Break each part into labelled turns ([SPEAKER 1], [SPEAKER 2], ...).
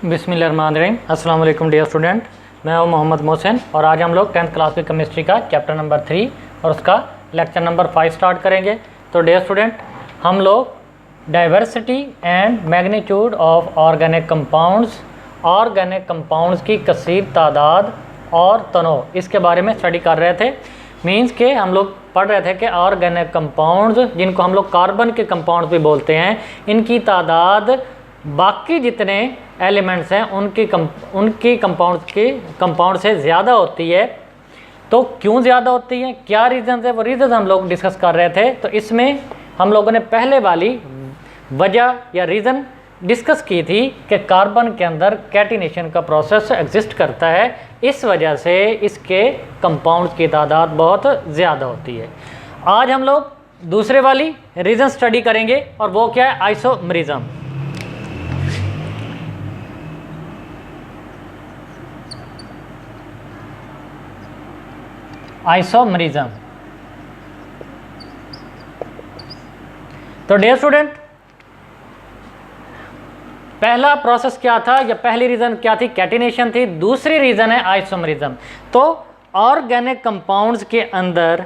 [SPEAKER 1] बिस्मिल्लाहिर्रहमानिर्रहीम। अस्सलाम वालेकुम डियर स्टूडेंट, मैं हूं मोहम्मद मोहसिन और आज हम लोग 10th क्लास की केमिस्ट्री का चैप्टर नंबर 3 और उसका लेक्चर नंबर 5 स्टार्ट करेंगे। तो डियर स्टूडेंट, हम लोग diversity and magnitude of organic compounds की कसीर तादाद और तनोव, इसके बारे में स्टडी कर रहे थे। मीन्स के हम लोग पढ़ रहे थे कि ऑर्गेनिक कंपाउंड्स, जिनको हम लोग कार्बन के कंपाउंड्स भी बोलते हैं, इनकी तादाद बाकी जितने एलिमेंट्स हैं उनकी कंपाउंड से ज़्यादा होती है। तो क्यों ज़्यादा होती है, क्या रीज़न है, वो रीज़न हम लोग डिस्कस कर रहे थे। तो इसमें हम लोगों ने पहले वाली वजह या रीज़न डिस्कस की थी कि कार्बन के अंदर कैटिनेशन का प्रोसेस एग्जिस्ट करता है, इस वजह से इसके कंपाउंड्स की तादाद बहुत ज़्यादा होती है। आज हम लोग दूसरे वाली रीज़न स्टडी करेंगे और वो क्या है, आइसोमरिज्म। आइसोमरिज्म। तो डियर स्टूडेंट, पहला प्रोसेस क्या था या पहली रीजन क्या थी, कैटिनेशन थी। दूसरी रीजन है आइसोमरिज्म। तो ऑर्गेनिक कंपाउंड्स के अंदर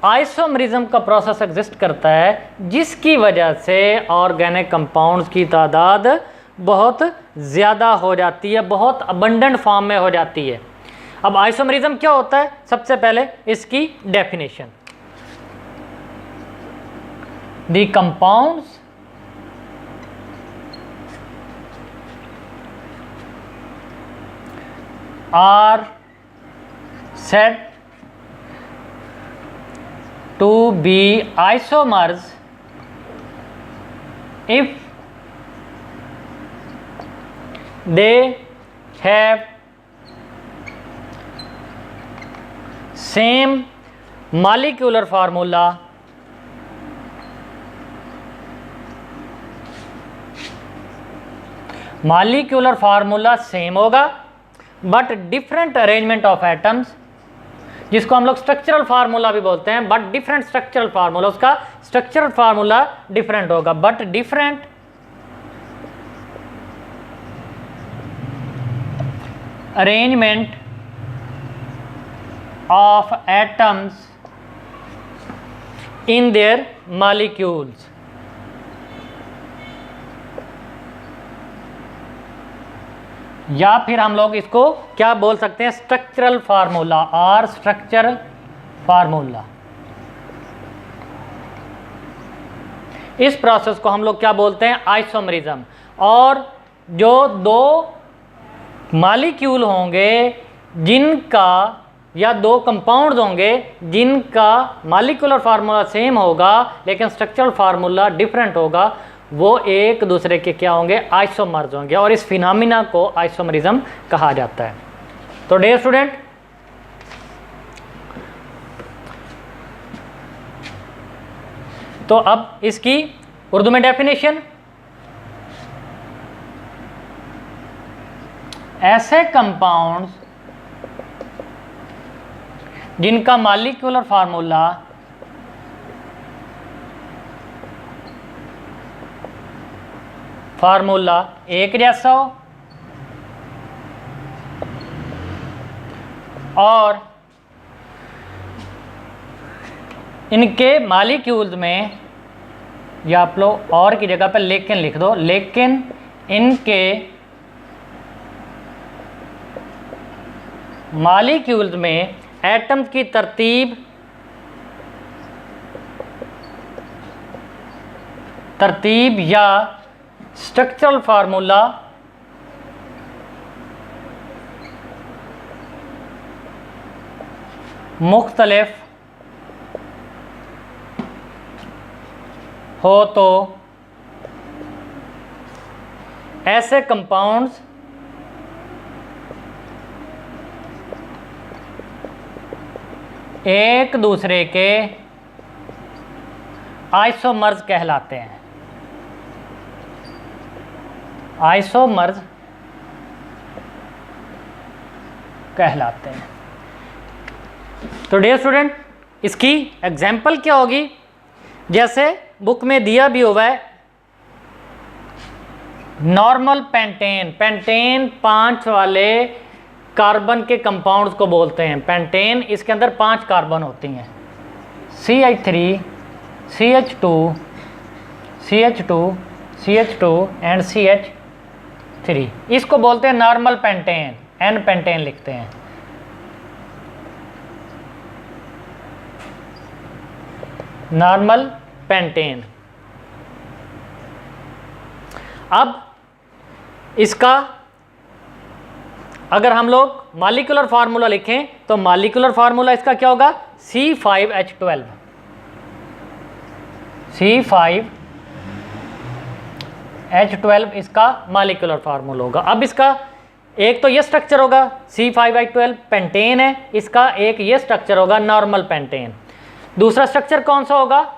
[SPEAKER 1] आइसोमरिज्म का प्रोसेस एग्जिस्ट करता है, जिसकी वजह से ऑर्गेनिक कंपाउंड्स की तादाद बहुत ज़्यादा हो जाती है, बहुत अबंडेंट फॉर्म में हो जाती है। अब आइसोमरिज्म क्या होता है, सबसे पहले इसकी definition. The compounds are said to be isomers if they have same molecular formula same होगा but different arrangement of atoms, जिसको हम लोग स्ट्रक्चरल फार्मूला भी बोलते हैं, बट डिफरेंट स्ट्रक्चरल फार्मूला, उसका स्ट्रक्चरल फार्मूला डिफरेंट होगा, but different arrangement of atoms in their molecules। या फिर हम लोग इसको क्या बोल सकते हैं, स्ट्रक्चरल फार्मूला और स्ट्रक्चरल फार्मूला। इस प्रोसेस को हम लोग क्या बोलते हैं, आइसोमरिज्म। और जो दो मॉलिक्यूल होंगे जिनका या दो कंपाउंड्स होंगे जिनका मॉलिक्यूलर फार्मूला सेम होगा लेकिन स्ट्रक्चरल फार्मूला डिफरेंट होगा, वो एक दूसरे के क्या होंगे, आइसोमर्स होंगे, और इस फिनोमिना को आइसोमरिज्म कहा जाता है। तो डियर स्टूडेंट, तो अब इसकी उर्दू में डेफिनेशन, ऐसे कंपाउंड्स जिनका मॉलिक्यूलर फार्मूला एक जैसा हो और इनके मॉलिक्यूल्स में, या आप लोग और की जगह पर लेकिन लिख दो, लेकिन इनके मॉलिक्यूल्स में एटम्स की तरतीब या स्ट्रक्चरल फार्मूला मुख्तलिफ हो तो ऐसे कंपाउंड्स एक दूसरे के आइसोमर्स कहलाते हैं। आइसोमर्स कहलाते हैं। तो डियर स्टूडेंट, इसकी एग्जाम्पल क्या होगी, जैसे बुक में दिया भी हुआ है नॉर्मल पेंटेन, पेंटेन 5 वाले कार्बन के कंपाउंड्स को बोलते हैं पेंटेन। इसके अंदर 5 कार्बन होती हैं, CH3, CH2, CH2, CH2 and CH3। इसको बोलते हैं नॉर्मल पेंटेन, N पेंटेन लिखते हैं। Normal pentane. अब इसका अगर हम लोग मॉलिक्यूलर फार्मूला लिखें तो मॉलिक्यूलर फार्मूला इसका क्या होगा, C5H12। C5H12 इसका मॉलिक्यूलर फार्मूला होगा। अब इसका एक तो ये स्ट्रक्चर होगा C5H12 पेंटेन है, इसका एक ये स्ट्रक्चर होगा नॉर्मल पेंटेन। दूसरा स्ट्रक्चर कौन सा होगा,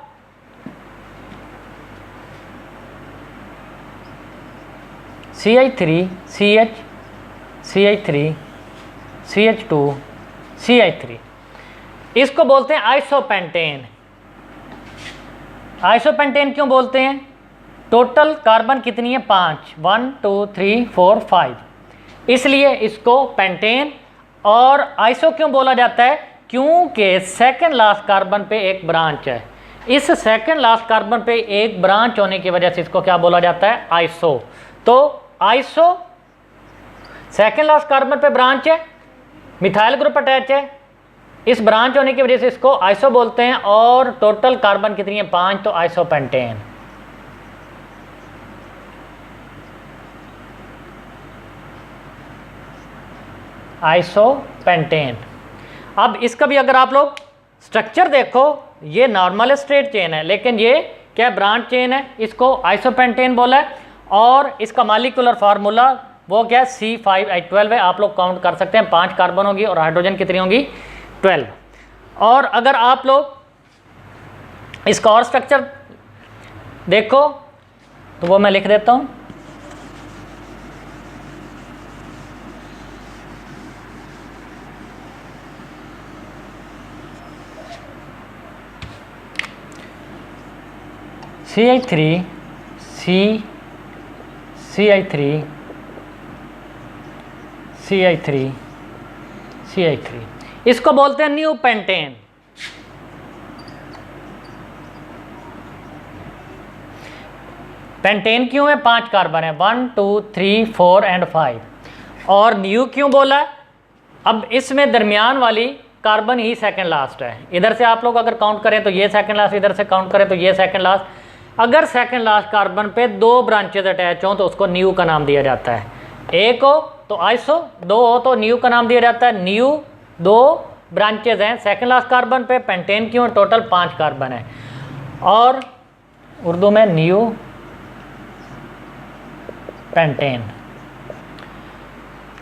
[SPEAKER 1] CH3, CH, CH3, CH2, CH3। इसको बोलते हैं आइसोपेंटेन। आइसोपेंटेन क्यों बोलते हैं, टोटल कार्बन कितनी है 5, 1 2 3 4 5, इसलिए इसको पेंटेन। और आइसो क्यों बोला जाता है, क्योंकि सेकंड लास्ट कार्बन पे एक ब्रांच है। इस सेकंड लास्ट कार्बन पे एक ब्रांच होने की वजह से इसको क्या बोला जाता है, आइसो। तो आइसो सेकंड लास्ट कार्बन पे ब्रांच है, मिथाइल ग्रुप अटैच है, इस ब्रांच होने की वजह से इसको आइसो बोलते हैं। और टोटल कार्बन कितनी है 5, तो आइसोपेंटेन। आइसोपेंटेन। अब इसका भी अगर आप लोग स्ट्रक्चर देखो, ये नॉर्मल स्ट्रेट चेन है, लेकिन ये क्या ब्रांच चेन है, इसको आइसोपेंटेन बोला है। और इसका मॉलिक्यूलर फार्मूला वो क्या है, C5H12 है। आप लोग काउंट कर सकते हैं, 5 कार्बन होगी और हाइड्रोजन कितनी होगी 12। और अगर आप लोग इसका और स्ट्रक्चर देखो तो वो मैं लिख देता हूँ। CH3, CH3, CH3, CH3, इसको बोलते हैं न्यू पेंटेन। पेंटेन क्यों है, 5 कार्बन है, 1 2 3 4 एंड 5। और न्यू क्यों बोला, अब इसमें दरमियान वाली कार्बन ही सेकंड लास्ट है। इधर से आप लोग अगर काउंट करें तो ये सेकंड लास्ट, इधर से काउंट करें तो ये सेकंड लास्ट। अगर सेकंड लास्ट कार्बन पे 2 ब्रांचेज अटैच हों तो उसको न्यू का नाम दिया जाता है। एक हो तो आइसो, 2 हो तो न्यू का नाम दिया जाता है। न्यू 2 ब्रांचेज हैं सेकंड लास्ट कार्बन पे, पेंटेन क्यों, टोटल 5 कार्बन है। और उर्दू में न्यू पेंटेन।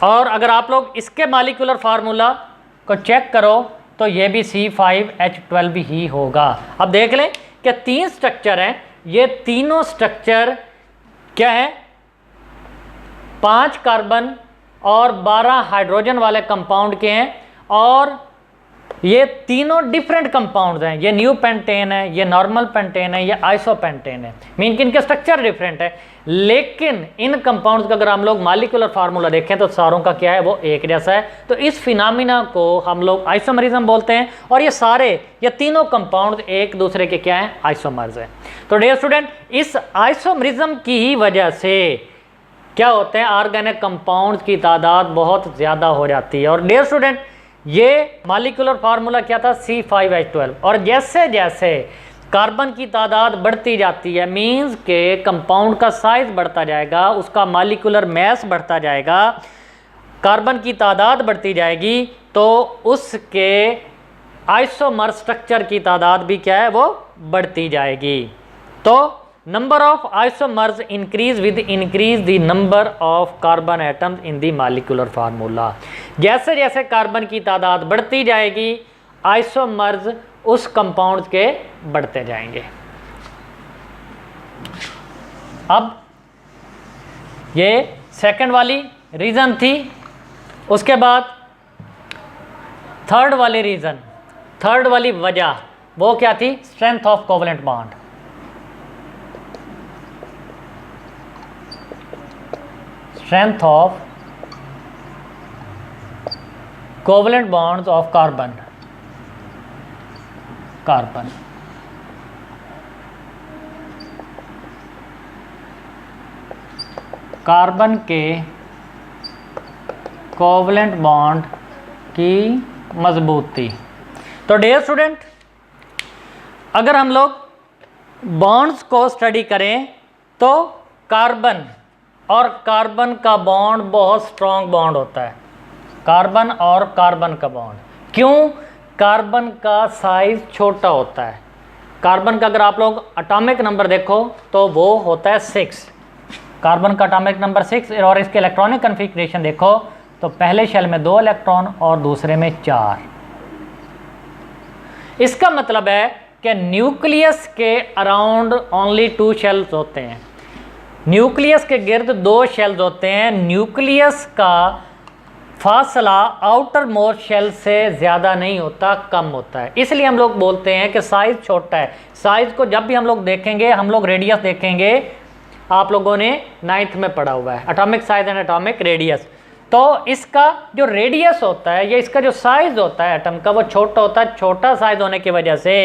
[SPEAKER 1] और अगर आप लोग इसके मॉलिक्यूलर फार्मूला को चेक करो तो ये भी C5H12 ही होगा। अब देख लें कि 3 स्ट्रक्चर हैं, ये तीनों स्ट्रक्चर क्या है, 5 कार्बन और 12 हाइड्रोजन वाले कंपाउंड के हैं। और ये तीनों डिफरेंट कंपाउंड्स हैं, ये न्यू पेंटेन है, ये नॉर्मल पेंटेन है, ये आइसोपेंटेन है। मीन कि इनके स्ट्रक्चर डिफरेंट है, लेकिन इन कंपाउंड्स का अगर हम लोग मॉलिक्यूलर फार्मूला देखें तो सारों का क्या है, वो एक जैसा है। तो इस फिनोमिना को हम लोग आइसोमरिज्म बोलते हैं। और ये तीनों कंपाउंड एक दूसरे के क्या है, आइसोमर्स हैं। तो डियर स्टूडेंट, इस आइसोमरिज्म की ही वजह से क्या होते हैं, ऑर्गेनिक कंपाउंड्स की तादाद बहुत ज़्यादा हो जाती है। और डियर स्टूडेंट, ये मॉलिक्यूलर फार्मूला क्या था, C5H12। और जैसे जैसे कार्बन की तादाद बढ़ती जाती है, मींस के कंपाउंड का साइज बढ़ता जाएगा, उसका मॉलिक्यूलर मैस बढ़ता जाएगा, कार्बन की तादाद बढ़ती जाएगी, तो उसके आइसोमर स्ट्रक्चर की तादाद भी क्या है, वो बढ़ती जाएगी। तो number of isomers increase with increase the number of carbon atoms in the molecular formula. जैसे जैसे कार्बन की तादाद बढ़ती जाएगी, आइसोमर्स उस कंपाउंड के बढ़ते जाएंगे। अब ये सेकंड वाली रीज़न थी। उसके बाद थर्ड वाली वजह वो क्या थी, strength of covalent bond. Strength of covalent bonds of carbon के कोवलेंट बॉन्ड की मजबूती। तो डियर स्टूडेंट, अगर हम लोग बॉन्ड्स को स्टडी करें तो कार्बन और कार्बन का बॉन्ड बहुत स्ट्रॉन्ग बॉन्ड होता है। कार्बन और कार्बन का बॉन्ड क्यों? कार्बन का साइज छोटा होता है। कार्बन का अगर आप लोग एटॉमिक नंबर देखो तो वो होता है 6। कार्बन का एटॉमिक नंबर 6 और इसके इलेक्ट्रॉनिक कन्फिग्रेशन देखो तो पहले शेल में 2 इलेक्ट्रॉन और दूसरे में 4। इसका मतलब है कि न्यूक्लियस के अराउंड ओनली 2 शेल्स होते हैं। न्यूक्लियस के गिर्द 2 शेल्स होते हैं। न्यूक्लियस का फासला आउटर मोस्ट शेल से ज़्यादा नहीं होता, कम होता है। इसलिए हम लोग बोलते हैं कि साइज़ छोटा है। साइज़ को जब भी हम लोग देखेंगे, हम लोग रेडियस देखेंगे, आप लोगों ने 9th में पढ़ा हुआ है atomic size and atomic radius. तो इसका जो रेडियस होता है या इसका जो साइज़ होता है एटम का वो छोटा होता है। छोटा साइज़ होने की वजह से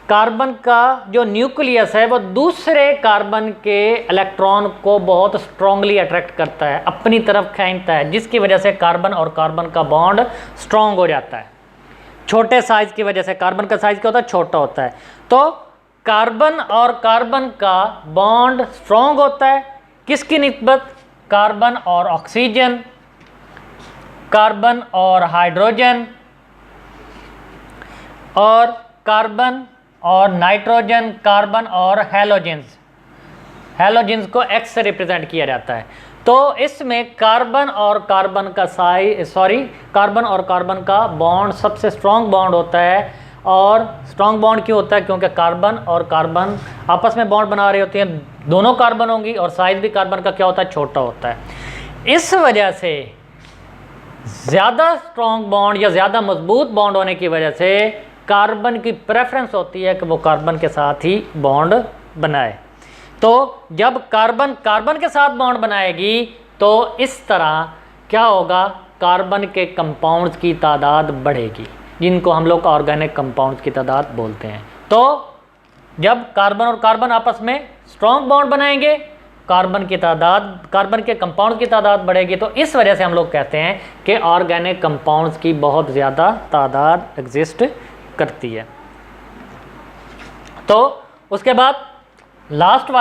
[SPEAKER 1] कार्बन का जो न्यूक्लियस है वो दूसरे कार्बन के इलेक्ट्रॉन को बहुत स्ट्रांगली अट्रैक्ट करता है, अपनी तरफ खींचता है, जिसकी वजह से कार्बन और कार्बन का बॉन्ड स्ट्रांग हो जाता है। छोटे साइज़ की वजह से कार्बन का साइज़ क्या होता है? छोटा होता है। तो कार्बन और कार्बन का बॉन्ड स्ट्रांग होता है। किसकी निस्बत? कार्बन और ऑक्सीजन, कार्बन और हाइड्रोजन, और कार्बन और नाइट्रोजन, कार्बन और हैलोजेंस। हैलोजेंस को X से रिप्रेजेंट किया जाता है। तो इसमें कार्बन और कार्बन का कार्बन और कार्बन का बॉन्ड सबसे स्ट्रॉन्ग बॉन्ड होता है। और स्ट्रॉन्ग बॉन्ड क्यों होता है? क्योंकि कार्बन और कार्बन आपस में बॉन्ड बना रही होती हैं, दोनों कार्बन होंगी और साइज भी कार्बन का क्या होता है? छोटा होता है। इस वजह से ज़्यादा स्ट्रॉन्ग बॉन्ड या ज़्यादा मजबूत बॉन्ड होने की वजह से कार्बन की प्रेफरेंस होती है कि वो कार्बन के साथ ही बॉन्ड बनाए। तो जब कार्बन कार्बन के साथ बॉन्ड बनाएगी तो इस तरह क्या होगा? कार्बन के कंपाउंड्स की तादाद बढ़ेगी, जिनको हम लोग ऑर्गेनिक कंपाउंड्स की तादाद बोलते हैं। तो जब कार्बन और कार्बन आपस में स्ट्रॉन्ग बॉन्ड बनाएंगे, कार्बन के कंपाउंड की तादाद बढ़ेगी। तो इस वजह से हम लोग कहते हैं कि ऑर्गेनिक कंपाउंड्स की बहुत ज़्यादा तादाद एग्जिस्ट करती है। तो उसके बाद लास्ट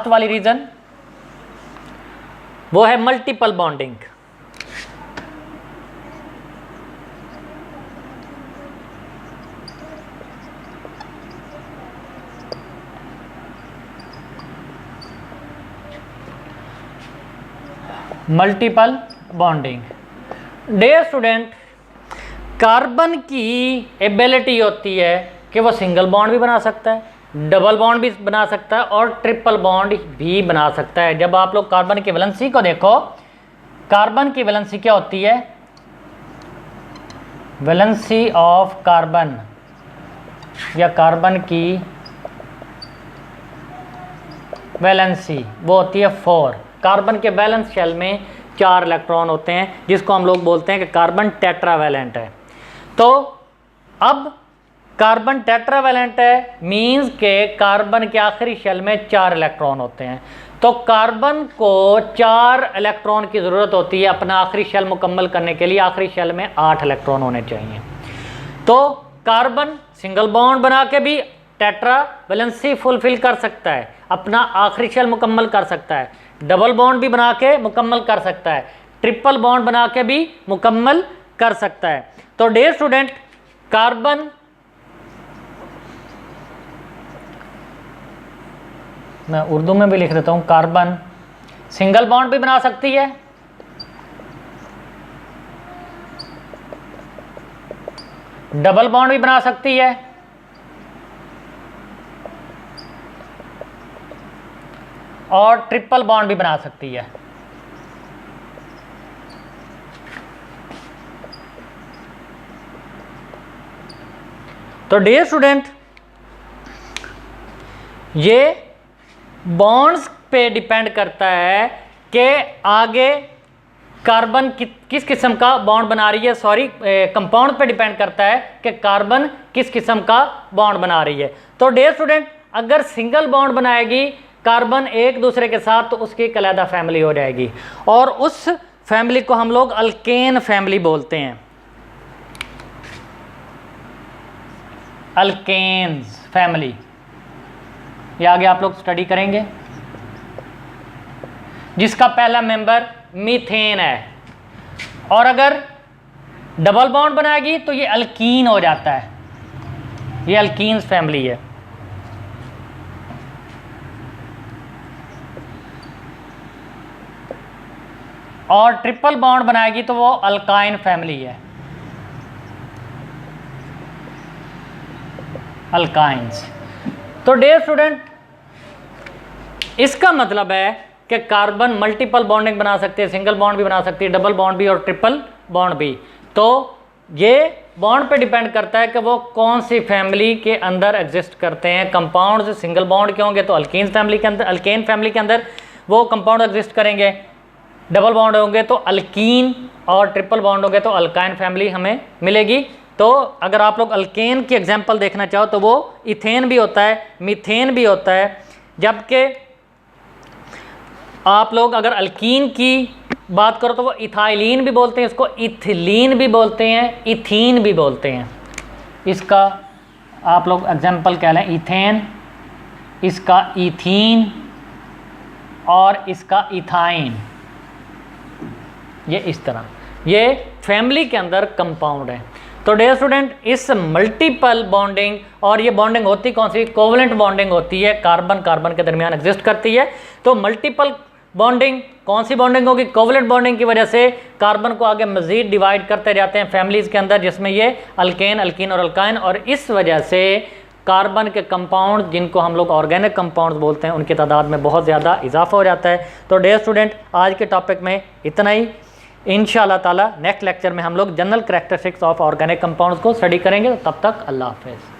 [SPEAKER 1] वाली रीज़न वो है multiple bonding. Multiple bonding. Dear student, carbon की एबिलिटी होती है कि वो सिंगल बॉन्ड भी बना सकता है, डबल बॉन्ड भी बना सकता है और ट्रिपल बॉन्ड भी बना सकता है। जब आप लोग कार्बन की वैलेंसी को देखो, कार्बन की वैलेंसी क्या होती है? वैलेंसी ऑफ कार्बन या कार्बन की वैलेंसी वो होती है 4। कार्बन के वैलेंस शेल में 4 इलेक्ट्रॉन होते हैं, जिसको हम लोग बोलते हैं कि कार्बन टेट्रावैलेंट है। तो अब कार्बन टेट्रावैलेंट है मींस के कार्बन के आखिरी शेल में 4 इलेक्ट्रॉन होते हैं। तो कार्बन को 4 इलेक्ट्रॉन की ज़रूरत होती है अपना आखिरी शेल मुकम्मल करने के लिए। आखिरी शेल में 8 इलेक्ट्रॉन होने चाहिए। तो कार्बन सिंगल बॉन्ड बना के भी टेट्रावैलेंसी फुलफिल कर सकता है, अपना आखिरी शेल मुकम्मल कर सकता है। डबल बॉन्ड भी बना के मुकम्मल कर सकता है, ट्रिपल बॉन्ड बना के भी मुकम्मल कर सकता है। तो डियर स्टूडेंट, कार्बन मैं उर्दू में भी लिख देता हूँ, कार्बन सिंगल बॉन्ड भी बना सकती है, डबल बॉन्ड भी बना सकती है और ट्रिपल बॉन्ड भी बना सकती है। तो डियर स्टूडेंट, ये बॉन्ड्स पे डिपेंड करता है कि आगे कार्बन किस किस्म का बॉन्ड बना रही है, सॉरी कंपाउंड पे डिपेंड करता है कि कार्बन किस किस्म का बॉन्ड बना रही है। तो डियर स्टूडेंट, अगर सिंगल बॉन्ड बनाएगी कार्बन एक दूसरे के साथ तो उसकी एक अलग फैमिली हो जाएगी, और उस फैमिली को हम लोग अल्केन फैमिली बोलते हैं, अल्केन्स फैमिली। ये आगे आप लोग स्टडी करेंगे, जिसका पहला मेंबर मीथेन है, और अगर डबल बॉन्ड बनाएगी तो ये अल्कीन हो जाता है, ये अल्कीन्स फैमिली है। और ट्रिपल बॉन्ड बनाएगी तो वो अल्काइन फैमिली है, अल्काइंस। तो डियर स्टूडेंट, इसका मतलब है कि कार्बन मल्टीपल बॉन्डिंग बना सकते हैं, सिंगल बॉन्ड भी बना सकती है, डबल बॉन्ड भी और ट्रिपल बॉन्ड भी। तो ये बॉन्ड पे डिपेंड करता है कि वो कौन सी फैमिली के अंदर एग्जिस्ट करते हैं। कंपाउंड्स सिंगल बॉन्ड के होंगे तो अल्केन फैमिली के अंदर, अल्केन फैमिली के अंदर वो कंपाउंड एग्जिस्ट करेंगे। डबल बॉन्ड होंगे तो अल्कीन, और ट्रिपल बॉन्ड होंगे तो अल्काइन फैमिली हमें मिलेगी। तो अगर आप लोग अल्केन की एग्जांपल देखना चाहो तो वो इथेन भी होता है, मीथेन भी होता है, जबकि आप लोग अगर अल्कीन की बात करो तो वो इथाइलिन भी बोलते हैं, इसको इथिलीन भी बोलते हैं, इथीन भी बोलते हैं। इसका आप लोग एग्जांपल कह लें इथेन, इसका इथीन और इसका इथाइन, ये इस तरह, ये फैमिली के अंदर कंपाउंड है। तो डियर स्टूडेंट, इस मल्टीपल बॉन्डिंग, और ये बॉन्डिंग होती कौन सी, कोवलेंट बॉन्डिंग होती है, कार्बन कार्बन के दरमियान एग्जिस्ट करती है। तो मल्टीपल बॉन्डिंग कौन सी बॉन्डिंग होगी, कोवलेंट बॉन्डिंग की वजह से कार्बन को आगे मजीद डिवाइड करते जाते हैं फैमिलीज़ के अंदर, जिसमें ये अल्केन, अल्कीन और अल्काइन, और इस वजह से कार्बन के कंपाउंड जिनको हम लोग ऑर्गेनिक कंपाउंड बोलते हैं उनकी तादाद में बहुत ज़्यादा इजाफा हो जाता है। तो डियर स्टूडेंट, आज के टॉपिक में इतना ही। इंशाअल्लाह ताला नेक्स्ट लेक्चर में हम लोग general characteristics of organic compounds को स्टडी करेंगे। तो तब तक अल्लाह हाफ़िज़।